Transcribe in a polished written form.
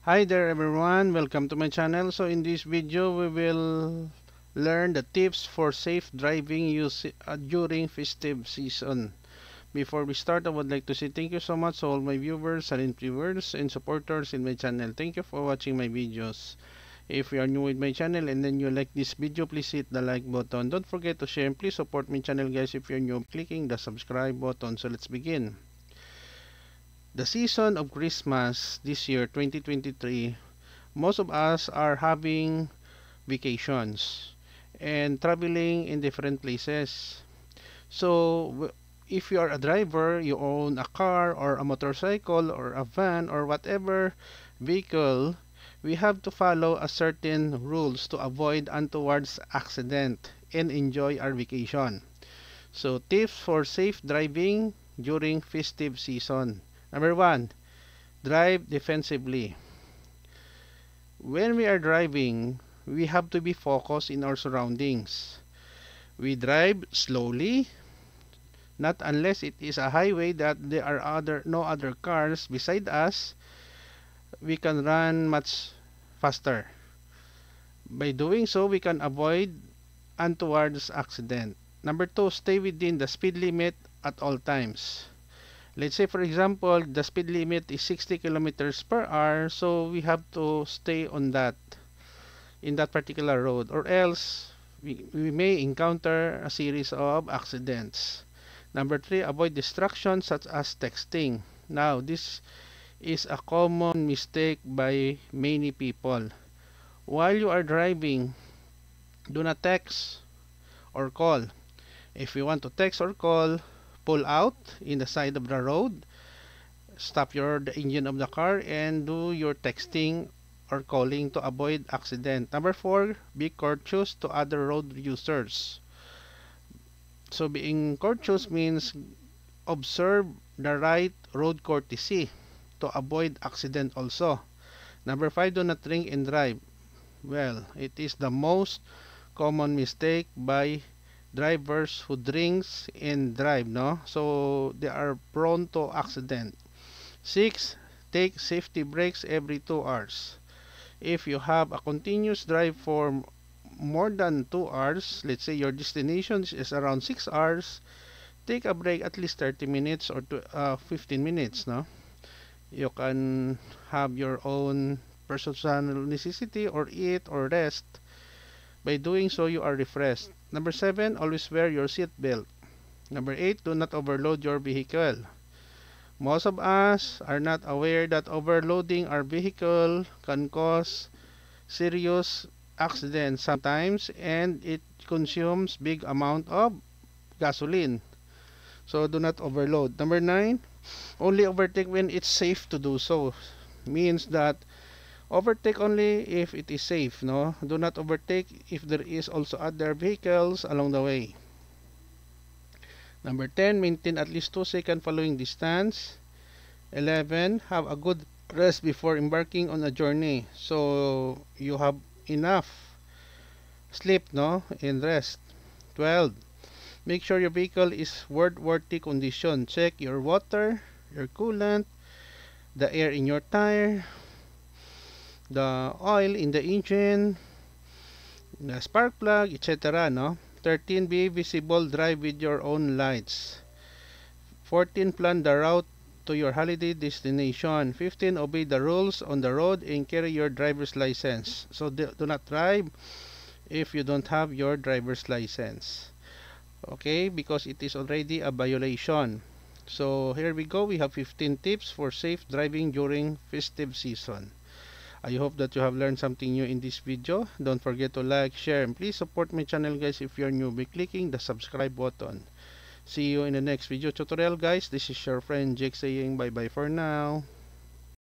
Hi there everyone, welcome to my channel. So in this video we will learn the tips for safe driving during festive season. Before we start, I would like to say thank you so much to all my viewers, silent viewers, and supporters in my channel. Thank you for watching my videos. If you are new with my channel and then you like this video, please hit the like button. Don't forget to share and please support my channel guys if you're new, clicking the subscribe button. So let's begin. The season of Christmas this year 2023, most of us are having vacations and traveling in different places. So if you are a driver, you own a car or a motorcycle or a van or whatever vehicle, we have to follow a certain rules to avoid untoward accident and enjoy our vacation. So tips for safe driving during festive season. Number 1, drive defensively. When we are driving, we have to be focused in our surroundings. We drive slowly, not unless it is a highway that there are no other cars beside us. We can run much faster. By doing so, we can avoid untoward accident. Number 2, stay within the speed limit at all times. Let's say for example, the speed limit is 60 kilometers per hour, so we have to stay on that in that particular road, or else we may encounter a series of accidents. Number 3, avoid distractions such as texting. Now, this is a common mistake by many people. While you are driving, do not text or call. If you want to text or call, pull out in the side of the road, stop the engine of the car, and do your texting or calling to avoid accident. Number 4, be courteous to other road users. So being courteous means observe the right road courtesy to avoid accident also. Number 5, do not drink and drive. Well, it is the most common mistake by drivers who drinks and drive, no? So they are prone to accident. 6, take safety breaks every 2 hours. If you have a continuous drive for more than 2 hours, let's say your destination is around 6 hours, take a break at least 30 minutes or 15 minutes, no? You can have your own personal necessity or eat or rest. By doing so, you are refreshed. Number 7, always wear your seat belt. Number 8, do not overload your vehicle. Most of us are not aware that overloading our vehicle can cause serious accidents sometimes, and it consumes big amount of gasoline. So do not overload. Number 9, only overtake when it's safe to do so. Means that overtake only if it is safe, no? Do not overtake if there is also other vehicles along the way. Number 10, maintain at least 2 seconds following distance. 11, have a good rest before embarking on a journey. So you have enough sleep, no? And rest. 12, make sure your vehicle is roadworthy condition. Check your water, your coolant, the air in your tire, the oil in the engine, the spark plug, etc. No? 13, be visible, drive with your own lights. 14, plan the route to your holiday destination. 15, obey the rules on the road and carry your driver's license. So do not drive if you don't have your driver's license. Okay, because it is already a violation. So here we go. We have 15 tips for safe driving during festive season. I hope that you have learned something new in this video. Don't forget to like, share, and please support my channel guys if you're new by clicking the subscribe button. See you in the next video tutorial guys. This is your friend Jake saying bye bye for now.